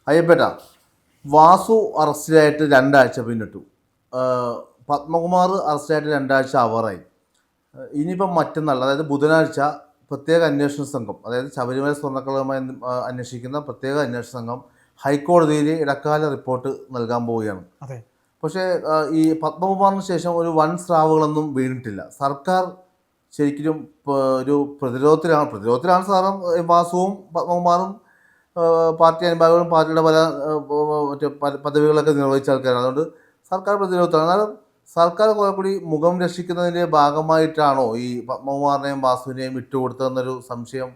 അയ്യപ്പേട്ട, വാസു അറസ്റ്റിലായിട്ട് 2 ആഴ്ച പിന്നിട്ടു. പത്മകുമാർ അറസ്റ്റിലായിട്ട് 2 ആഴ്ച ആവാറായി. ഇനിയിപ്പം മറ്റന്നാൾ, അതായത് ബുധനാഴ്ച, പ്രത്യേക അന്വേഷണ സംഘം, അതായത് ശബരിമല സ്വർണ്ണക്കള്ളവുമായി അന്വേഷിക്കുന്ന പ്രത്യേക അന്വേഷണ സംഘം ഹൈക്കോടതിയിൽ ഇടക്കാല റിപ്പോർട്ട് നൽകാൻ പോവുകയാണ്. അതെ. പക്ഷേ ഈ പത്മകുമാറിന് ശേഷം ഒരു വൻ സ്രാവുകളൊന്നും വീണിട്ടില്ല. സർക്കാർ ശരിക്കും ഒരു പ്രതിരോധത്തിലാണ് സാറും വാസുവും പത്മകുമാറും പാർട്ടി അനുഭാവികളും പാർട്ടിയുടെ പല പദവികളൊക്കെ നിർവഹിച്ച ആൾക്കാരാണ്. അതുകൊണ്ട് സർക്കാർ പ്രതിരോധത്താണ്. എന്നാലും സർക്കാർ കുറെ കൂടി മുഖം രക്ഷിക്കുന്നതിൻ്റെ ഭാഗമായിട്ടാണോ ഈ പത്മകുമാറിനെയും വാസുവിനെയും വിട്ടുകൊടുത്തതെന്നൊരു സംശയം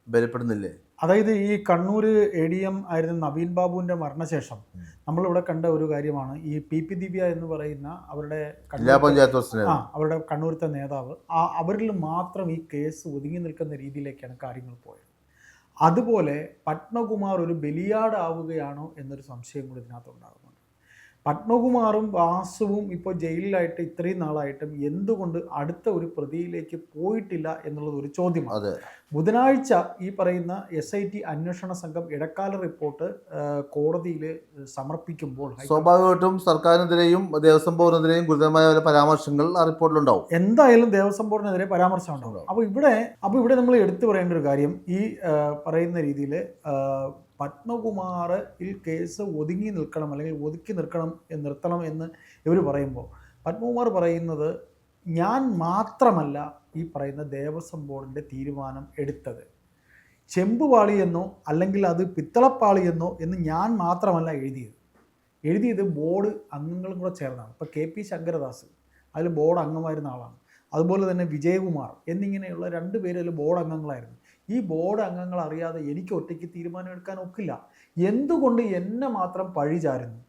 ബലപ്പെടുന്നില്ലേ? അതായത് ഈ കണ്ണൂർ ADM ആയിരുന്ന നവീൻ ബാബുവിൻ്റെ മരണശേഷം നമ്മളിവിടെ കണ്ട ഒരു കാര്യമാണ് ഈ PP ദിവ്യ എന്ന് പറയുന്ന അവരുടെ ജില്ലാ പഞ്ചായത്ത് പ്രസിഡന്റ്, അവരുടെ കണ്ണൂരത്തെ നേതാവ്, അവരിൽ മാത്രം ഈ കേസ് ഒതുങ്ങി നിൽക്കുന്ന രീതിയിലേക്കാണ് കാര്യങ്ങൾ പോയത്. അതുപോലെ പത്മകുമാർ ഒരു ബലിയാടാവുകയാണോ എന്നൊരു സംശയം കൂടി ഇതിനകത്തുണ്ടാകുന്നുണ്ട്. പത്മകുമാറും വാസുവും ഇപ്പോൾ ജയിലിലായിട്ട് ഇത്രയും നാളായിട്ടും എന്തുകൊണ്ട് അടുത്ത ഒരു പ്രതിയിലേക്ക് പോയിട്ടില്ല എന്നുള്ളത് ഒരു ചോദ്യമാണ്. ബുധനാഴ്ച ഈ പറയുന്ന SIT അന്വേഷണ സംഘം ഇടക്കാല റിപ്പോർട്ട് കോടതിയിൽ സമർപ്പിക്കുമ്പോൾ സ്വാഭാവികമായിട്ടും സർക്കാരിനെതിരെയും ദേവസ്വം ബോർഡിനെതിരെയും ഗുരുതരമായ പരാമർശങ്ങൾ ആ റിപ്പോർട്ടിലുണ്ടാവും. എന്തായാലും ദേവസ്വം ബോർഡിനെതിരെ പരാമർശം ഉണ്ടാവും. അപ്പോൾ ഇവിടെ നമ്മൾ എടുത്തു പറയേണ്ട ഒരു കാര്യം, ഈ പറയുന്ന രീതിയിൽ പത്മകുമാറിൽ കേസ് ഒതുങ്ങി നിൽക്കണം, അല്ലെങ്കിൽ നിർത്തണം എന്ന് ഇവർ പറയുമ്പോൾ പത്മകുമാർ പറയുന്നത്, ഞാൻ മാത്രമല്ല ഈ പറയുന്ന ദേവസ്വം ബോർഡിൻ്റെ തീരുമാനം എടുത്തത്. ചെമ്പുപാളിയെന്നോ അല്ലെങ്കിൽ അത് പിത്തളപ്പാളിയെന്നോ എന്ന് ഞാൻ മാത്രമല്ല എഴുതിയത് ബോർഡ് അംഗങ്ങളും കൂടെ ചേർന്നാണ്. ഇപ്പോൾ KP ശങ്കരദാസ് അതിൽ ബോർഡ് അംഗമായിരുന്ന ആളാണ്. അതുപോലെ തന്നെ വിജയകുമാർ എന്നിങ്ങനെയുള്ള 2 പേര് അതിൽ ബോർഡ് അംഗങ്ങളായിരുന്നു. ഈ ബോർഡ് അംഗങ്ങൾ അറിയാതെ എനിക്ക് ഒറ്റയ്ക്ക് തീരുമാനം എടുക്കാൻ ഒക്കില്ല. എന്തുകൊണ്ട് എന്നെ മാത്രം പഴിചാരുന്നു?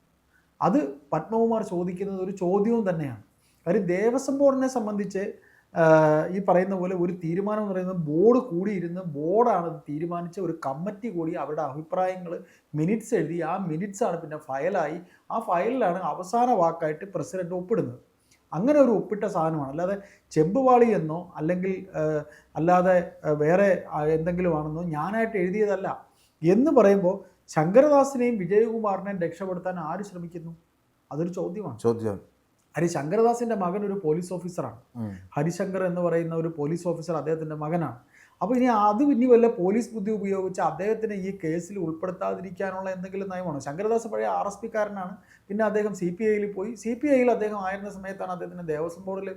അത് പത്മകുമാർ ചോദിക്കുന്നത് ഒരു ചോദ്യവും തന്നെയാണ്. കാര്യം ദേവസ്വം ബോർഡിനെ സംബന്ധിച്ച് ഈ പറയുന്ന പോലെ ഒരു തീരുമാനം എന്ന് പറയുന്നത് ബോർഡ് കൂടിയിരുന്ന് ബോർഡാണ് തീരുമാനിച്ച ഒരു കമ്മിറ്റി കൂടി അവരുടെ അഭിപ്രായങ്ങൾ മിനിറ്റ്സ് എഴുതി, ആ മിനിറ്റ്സാണ് പിന്നെ ഫയലായി. ആ ഫയലിലാണ് അവസാന വാക്കായിട്ട് പ്രസിഡന്റ് ഒപ്പിടുന്നത്. അങ്ങനെ ഒരു ഒപ്പിട്ട സാധനമാണ്. അല്ലാതെ ചെമ്പുപാളി എന്നോ അല്ലെങ്കിൽ അല്ലാതെ വേറെ എന്തെങ്കിലും ആണെന്നോ ഞാനായിട്ട് എഴുതിയതല്ല എന്ന് പറയുമ്പോൾ ശങ്കരദാസിനെയും വിജയകുമാറിനെയും രക്ഷപ്പെടുത്താൻ ആര് ശ്രമിക്കുന്നു? അതൊരു ചോദ്യമാണ്. ശങ്കരദാസിൻ്റെ മകൻ ഒരു പോലീസ് ഓഫീസറാണ്. ഹരിശങ്കർ എന്ന് പറയുന്ന ഒരു പോലീസ് ഓഫീസർ അദ്ദേഹത്തിൻ്റെ മകനാണ്. അപ്പോൾ ഇനി വല്ല പോലീസ് ബുദ്ധി ഉപയോഗിച്ച് അദ്ദേഹത്തിന് ഈ കേസിൽ ഉൾപ്പെടുത്താതിരിക്കാനുള്ള എന്തെങ്കിലും നയമാണോ? ശങ്കരദാസ് പഴയ RSPക്കാരനാണ്. പിന്നെ അദ്ദേഹം CPIയിൽ പോയി. CPIയിൽ അദ്ദേഹം ആയിരുന്ന സമയത്താണ് അദ്ദേഹത്തിന് ദേവസ്വം ബോർഡിൽ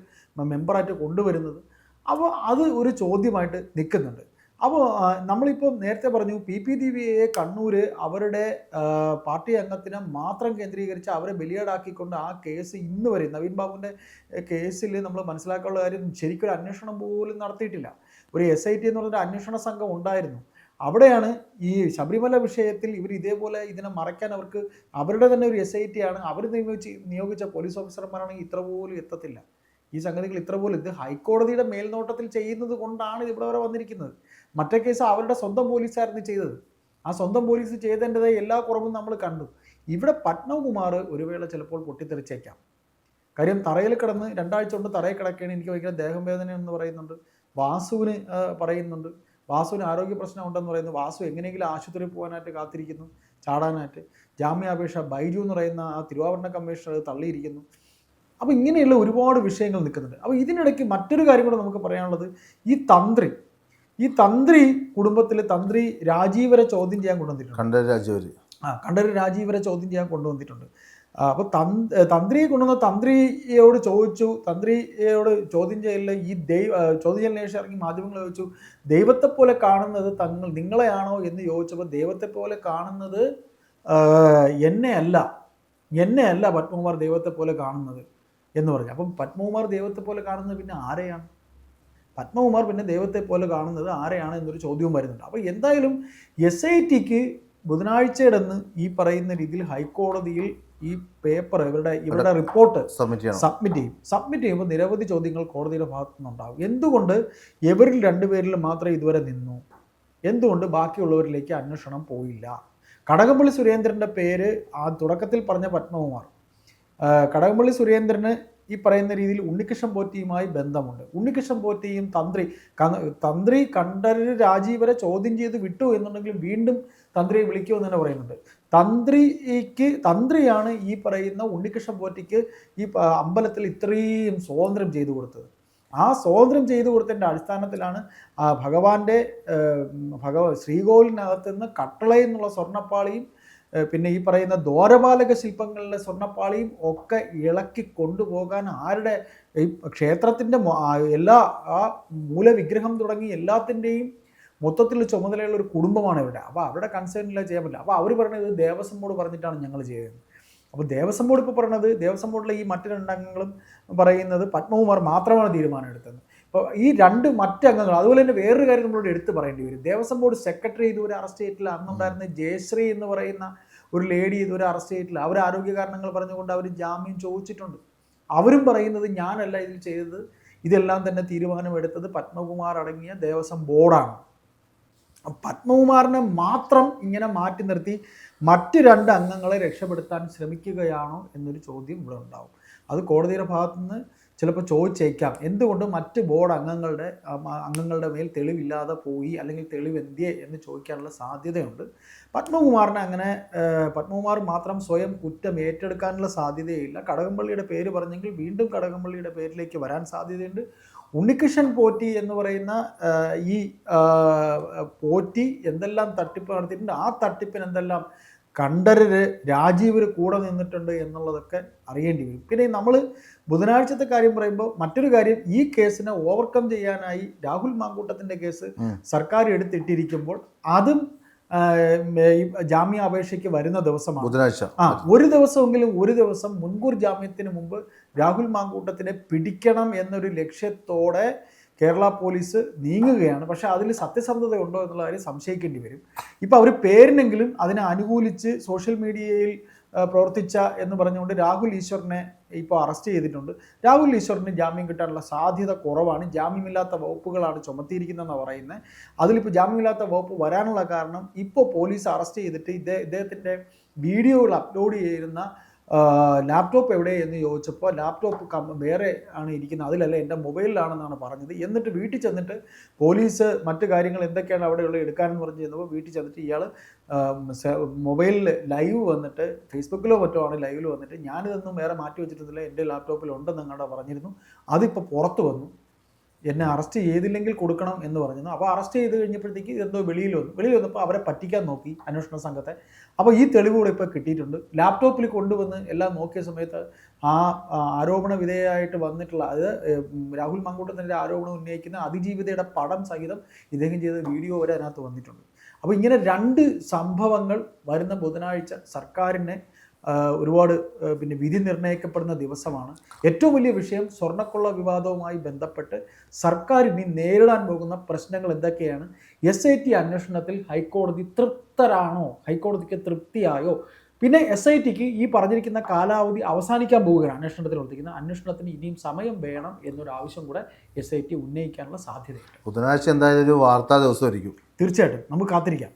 മെമ്പറായിട്ട് കൊണ്ടുവരുന്നത്. അപ്പോൾ അത് ഒരു ചോദ്യമായിട്ട് നിൽക്കുന്നുണ്ട്. അപ്പോൾ നമ്മളിപ്പോൾ നേരത്തെ പറഞ്ഞു, PP ദിവ്യയെ കണ്ണൂർ അവരുടെ പാർട്ടി അംഗത്തിനെ മാത്രം കേന്ദ്രീകരിച്ച് അവരെ ബലിയാടാക്കിക്കൊണ്ട് ആ കേസ് ഇന്ന് വരെ നവീൻ ബാബുവിൻ്റെ കേസിൽ നമ്മൾ മനസ്സിലാക്കാനുള്ള കാര്യം, ശരിക്കൊരു അന്വേഷണം പോലും നടത്തിയിട്ടില്ല. ഒരു SIT എന്ന് പറഞ്ഞൊരു അന്വേഷണ സംഘം ഉണ്ടായിരുന്നു. അവിടെയാണ് ഈ ശബരിമല വിഷയത്തിൽ ഇവർ ഇതേപോലെ ഇതിനെ മറയ്ക്കാൻ അവർക്ക് അവരുടെ തന്നെ ഒരു SIT ആണ്, അവർ നിയോഗിച്ച പോലീസ് ഓഫീസർമാരാണെങ്കിൽ ഇത്ര പോലും എത്തത്തില്ല. ഈ സംഗതികൾ ഇത്ര പോലും ഇത് ഹൈക്കോടതിയുടെ മേൽനോട്ടത്തിൽ ചെയ്യുന്നത് കൊണ്ടാണ് ഇത് ഇവിടെ വരെ വന്നിരിക്കുന്നത്. മറ്റേ കേസ് അവരുടെ സ്വന്തം പോലീസായിരുന്നു ചെയ്തത്. ആ സ്വന്തം പോലീസ് ചെയ്തതിൻ്റെതായ എല്ലാ കുറവും നമ്മൾ കണ്ടു. ഇവിടെ പത്മകുമാർ ഒരു വേള ചിലപ്പോൾ പൊട്ടിത്തെറിച്ചേക്കാം. കാര്യം തറയിൽ കിടന്ന് 2 ആഴ്ച കൊണ്ട് തറയിൽ കിടക്കുകയാണ്, എനിക്ക് ഭയങ്കര ദേഹം വേദന എന്ന് പറയുന്നുണ്ട്. വാസുവിന് പറയുന്നുണ്ട്, വാസുവിന് ആരോഗ്യ പ്രശ്നം ഉണ്ടെന്ന് പറയുന്നു. വാസു എങ്ങനെയെങ്കിലും ആശുപത്രിയിൽ പോകാനായിട്ട് കാത്തിരിക്കുന്നു, ചാടാനായിട്ട്. ജാമ്യാപേക്ഷ ബൈജു എന്ന് പറയുന്ന ആ തിരുവാഭരണ കമ്മീഷണർ തള്ളിയിരിക്കുന്നു. അപ്പോൾ ഇങ്ങനെയുള്ള ഒരുപാട് വിഷയങ്ങൾ നിൽക്കുന്നുണ്ട്. അപ്പോൾ ഇതിനിടയ്ക്ക് മറ്റൊരു കാര്യം കൂടെ നമുക്ക് പറയാനുള്ളത്, ഈ തന്ത്രി കുടുംബത്തിലെ തന്ത്രി രാജീവരെ ചോദ്യം ചെയ്യാൻ കൊണ്ടുവന്നിട്ടുണ്ട്. കണ്ഠരര് രാജീവരെ ചോദ്യം ചെയ്യാൻ കൊണ്ടുവന്നിട്ടുണ്ട്. അപ്പോൾ തന്ത്രിയെ കൊണ്ടുവന്ന തന്ത്രിയോട് ചോദ്യം ചെയ്യലിൽ ഈ ചോദ്യം ചെയ്യലിന് ശേഷം ഇറങ്ങി മാധ്യമങ്ങൾ ചോദിച്ചു, ദൈവത്തെ പോലെ കാണുന്നത് നിങ്ങളെയാണോ എന്ന് ചോദിച്ചപ്പോൾ ദൈവത്തെ പോലെ കാണുന്നത് എന്നെയല്ല പത്മകുമാർ ദൈവത്തെ പോലെ കാണുന്നത് എന്ന് പറഞ്ഞു. അപ്പം പത്മകുമാർ ദൈവത്തെ പോലെ കാണുന്നത് പിന്നെ ആരെയാണ്? പത്മകുമാർ പിന്നെ ദൈവത്തെ പോലെ കാണുന്നത് ആരെയാണ് എന്നൊരു ചോദ്യവും വരുന്നുണ്ട്. അപ്പോൾ എന്തായാലും SITക്ക് ബുധനാഴ്ചയുടെ ഈ പറയുന്ന രീതിയിൽ ഹൈക്കോടതിയിൽ ഈ പേപ്പർ ഇവരുടെ റിപ്പോർട്ട് സബ്മിറ്റ് ചെയ്യുമ്പോൾ നിരവധി ചോദ്യങ്ങൾ കോടതിയുടെ ഭാഗത്തു നിന്നുണ്ടാകും. എന്തുകൊണ്ട് ഇവരിൽ 2 പേരിൽ മാത്രം ഇതുവരെ നിന്നു? എന്തുകൊണ്ട് ബാക്കിയുള്ളവരിലേക്ക് അന്വേഷണം പോയില്ല? കടകംപള്ളി സുരേന്ദ്രൻ്റെ പേര് ആ തുടക്കത്തിൽ പറഞ്ഞ പത്മകുമാർ, കടകംപള്ളി സുരേന്ദ്രന് ഈ പറയുന്ന രീതിയിൽ ഉണ്ണികൃഷ്ണൻ പോറ്റിയുമായി ബന്ധമുണ്ട്. ഉണ്ണികൃഷ്ണൻ പോറ്റിയും തന്ത്രി കണ്ഠരര് രാജീവരെ ചോദ്യം ചെയ്ത് വിട്ടു എന്നുണ്ടെങ്കിൽ വീണ്ടും തന്ത്രിയെ വിളിക്കുമെന്ന് തന്നെ പറയുന്നുണ്ട്. തന്ത്രിയാണ് ഈ പറയുന്ന ഉണ്ണികൃഷ്ണൻ പോറ്റിക്ക് ഈ അമ്പലത്തിൽ ഇത്രയും സ്വാതന്ത്ര്യം ചെയ്തു കൊടുത്തത്. ആ സ്വാതന്ത്ര്യം ചെയ്തു കൊടുത്തതിൻ്റെ അടിസ്ഥാനത്തിലാണ് ഭഗവാന്റെ ശ്രീകോവിലിനകത്ത് നിന്ന് കട്ടളയിൽ നിന്നുള്ള സ്വർണ്ണപ്പാളിയും പിന്നെ ഈ പറയുന്ന ദ്വാരപാലക ശില്പങ്ങളിലെ സ്വർണ്ണപ്പാളിയും ഒക്കെ ഇളക്കി കൊണ്ടുപോകാൻ ആരുടെ ഈ ക്ഷേത്രത്തിൻ്റെ എല്ലാ ആ മൂലവിഗ്രഹം തുടങ്ങി എല്ലാത്തിൻ്റെയും മൊത്തത്തിൽ ചുമതലയുള്ള ഒരു കുടുംബമാണ് ഇവിടെ. അപ്പോൾ അവരുടെ കൺസേണില്ല ചെയ്യാൻ പറ്റില്ല. അപ്പോൾ അവർ പറയുന്നത് ദേവസ്വം ബോർഡ് പറഞ്ഞിട്ടാണ് ഞങ്ങൾ ചെയ്തത്. അപ്പോൾ ദേവസ്വം ബോർഡ് ഇപ്പോൾ പറയുന്നത്, ദേവസ്വം ബോർഡിലെ ഈ മറ്റ് രണ്ടംഗങ്ങളും പറയുന്നത് പത്മകുമാർ മാത്രമാണ് തീരുമാനം എടുത്തത്. അപ്പോൾ ഈ മറ്റ് അംഗങ്ങൾ, അതുപോലെ തന്നെ വേറൊരു കാര്യം നമ്മളോട് എടുത്ത് പറയേണ്ടി വരും. ദേവസ്വം ബോർഡ് സെക്രട്ടറി ഇതുവരെ അറസ്റ്റ് ചെയ്തിട്ടില്ല. അന്നുണ്ടായിരുന്ന ജയശ്രീ എന്ന് പറയുന്ന ഒരു ലേഡി ഇതുവരെ അറസ്റ്റ് ചെയ്തിട്ടില്ല. അവർ ആരോഗ്യ കാരണങ്ങൾ പറഞ്ഞുകൊണ്ട് അവർ ജാമ്യം ചോദിച്ചിട്ടുണ്ട്. അവരും പറയുന്നത് ഞാനല്ല ഇതിൽ ചെയ്തത്, ഇതെല്ലാം തന്നെ തീരുമാനമെടുത്തത് പത്മകുമാർ അടങ്ങിയ ദേവസ്വം ബോർഡാണ്. പത്മകുമാറിനെ മാത്രം ഇങ്ങനെ മാറ്റി നിർത്തി മറ്റ് 2 അംഗങ്ങളെ രക്ഷപ്പെടുത്താൻ ശ്രമിക്കുകയാണോ എന്നൊരു ചോദ്യം ഇവിടെ ഉണ്ടാവും. അത് കോടതിയുടെ ഭാഗത്തുനിന്ന് ചിലപ്പോൾ ചോദിച്ചേക്കാം, എന്തുകൊണ്ട് മറ്റ് ബോർഡ് അംഗങ്ങളുടെ മേൽ തെളിവില്ലാതെ പോയി, അല്ലെങ്കിൽ തെളിവ് എന്തിയെ എന്ന് ചോദിക്കാനുള്ള സാധ്യതയുണ്ട്. പത്മകുമാർ മാത്രം സ്വയം കുറ്റം ഏറ്റെടുക്കാനുള്ള സാധ്യതയില്ല. കടകംപള്ളിയുടെ പേര് പറഞ്ഞെങ്കിൽ വീണ്ടും കടകംപള്ളിയുടെ പേരിലേക്ക് വരാൻ സാധ്യതയുണ്ട്. ഉണ്ണികൃഷ്ണൻ പോറ്റി എന്ന് പറയുന്ന ഈ പോറ്റി എന്തെല്ലാം തട്ടിപ്പ് നടത്തിയിട്ടുണ്ട്, ആ തട്ടിപ്പിന് എന്തെല്ലാം കണ്ഠരര് രാജീവര് കൂടെ നിന്നിട്ടുണ്ട് എന്നുള്ളതൊക്കെ അറിയേണ്ടി വരും. പിന്നെ നമ്മൾ ബുധനാഴ്ചത്തെ കാര്യം പറയുമ്പോൾ മറ്റൊരു കാര്യം, ഈ കേസിനെ ഓവർകം ചെയ്യാനായി രാഹുൽ മാങ്കൂട്ടത്തിൻ്റെ കേസ് സർക്കാർ എടുത്തിട്ടിരിക്കുമ്പോൾ അതും ജാമ്യാപേക്ഷയ്ക്ക് വരുന്ന ദിവസമാണ് ബുധനാഴ്ച. ഒരു ദിവസം മുൻകൂർ ജാമ്യത്തിന് മുമ്പ് രാഹുൽ മാങ്കൂട്ടത്തിനെ പിടിക്കണം എന്നൊരു ലക്ഷ്യത്തോടെ കേരള പോലീസ് നീങ്ങുകയാണ്. പക്ഷേ അതിൽ സത്യസന്ധത ഉണ്ടോ എന്നുള്ള കാര്യം സംശയിക്കേണ്ടി വരും. ഇപ്പോൾ അവർ പേരിനെങ്കിലും അതിനെ അനുകൂലിച്ച് സോഷ്യൽ മീഡിയയിൽ പ്രവർത്തിച്ച എന്ന് പറഞ്ഞുകൊണ്ട് രാഹുൽ ഈശ്വറിനെ ഇപ്പോൾ അറസ്റ്റ് ചെയ്തിട്ടുണ്ട്. രാഹുൽ ഈശ്വറിന് ജാമ്യം കിട്ടാനുള്ള സാധ്യത കുറവാണ്. ജാമ്യമില്ലാത്ത വകുപ്പുകളാണ് ചുമത്തിയിരിക്കുന്നതെന്ന് പറയുന്നത്. അതിലിപ്പോൾ ജാമ്യമില്ലാത്ത വകുപ്പ് വരാനുള്ള കാരണം, ഇപ്പോൾ പോലീസ് അറസ്റ്റ് ചെയ്തിട്ട് ഇദ്ദേഹത്തിൻ്റെ വീഡിയോകൾ അപ്ലോഡ് ചെയ്യുന്ന ലാപ്ടോപ്പ് എവിടെ എന്ന് ചോദിച്ചപ്പോൾ ലാപ്ടോപ്പ് വേറെ ആണ് ഇരിക്കുന്നത്, അതിലല്ല എൻ്റെ മൊബൈലിലാണെന്നാണ് പറഞ്ഞത്. എന്നിട്ട് വീട്ടിൽ ചെന്നിട്ട് പോലീസ് മറ്റു കാര്യങ്ങൾ എന്തൊക്കെയാണ് അവിടെയുള്ള എടുക്കാനെന്ന് പറഞ്ഞ് ചെന്നപ്പോൾ വീട്ടിൽ ചെന്നിട്ട് ഇയാൾ മൊബൈലിൽ ലൈവ് വന്നിട്ട്, ഫേസ്ബുക്കിലോ മറ്റോ ആണ് ലൈവിൽ വന്നിട്ട്, ഞാനിതൊന്നും വേറെ മാറ്റി വെച്ചിട്ടില്ല, എൻ്റെ ലാപ്ടോപ്പിൽ ഉണ്ടെന്ന് അങ്ങോട്ട് പറഞ്ഞിരുന്നു, അതിപ്പോൾ പുറത്ത് വന്നു, എന്നെ അറസ്റ്റ് ചെയ്തില്ലെങ്കിൽ കൊടുക്കണം എന്ന് പറഞ്ഞിരുന്നു. അപ്പോൾ അറസ്റ്റ് ചെയ്ത് കഴിഞ്ഞപ്പോഴത്തേക്ക് എന്തോ വെളിയിൽ വന്നപ്പോൾ അവരെ പറ്റിക്കാൻ നോക്കി അന്വേഷണ സംഘത്തെ. അപ്പോൾ ഈ തെളിവ് കൂടെ ഇപ്പോൾ കിട്ടിയിട്ടുണ്ട്. ലാപ്ടോപ്പിൽ കൊണ്ടുവന്ന് എല്ലാം നോക്കിയ സമയത്ത് ആ ആരോപണ വിധേയമായിട്ട് വന്നിട്ടുള്ള, അത് രാഹുൽ മാങ്കൂട്ടത്തിൻ്റെ ആരോപണം ഉന്നയിക്കുന്ന അതിജീവിതയുടെ പടം സഹിതം ഇദ്ദേഹം ചെയ്ത വീഡിയോ വരെ അതിനകത്ത് വന്നിട്ടുണ്ട്. അപ്പോൾ ഇങ്ങനെ 2 സംഭവങ്ങൾ വരുന്ന ബുധനാഴ്ച സർക്കാരിനെ ഒരുപാട് പിന്നെ വിധി നിർണ്ണയിക്കപ്പെടുന്ന ദിവസമാണ്. ഏറ്റവും വലിയ വിഷയം സ്വർണ്ണക്കൊള്ള വിവാദവുമായി ബന്ധപ്പെട്ട് സർക്കാർ ഇനി നേരിടാൻ പോകുന്ന പ്രശ്നങ്ങൾ എന്തൊക്കെയാണ്? SIT അന്വേഷണത്തിൽ ഹൈക്കോടതി തൃപ്തരാണോ? ഹൈക്കോടതിക്ക് തൃപ്തിയായോ? പിന്നെ SITക്ക് ഈ പറഞ്ഞിരിക്കുന്ന കാലാവധി അവസാനിക്കാൻ പോവുകയാണ്. അന്വേഷണത്തിന് ഇനിയും സമയം വേണം എന്നൊരു ആവശ്യം കൂടെ SIT ഉന്നയിക്കാനുള്ള സാധ്യതയുണ്ട്. ബുധനാഴ്ച എന്തായാലും ഒരു വാർത്താ ദിവസമായിരിക്കും. തീർച്ചയായിട്ടും നമുക്ക് കാത്തിരിക്കാം.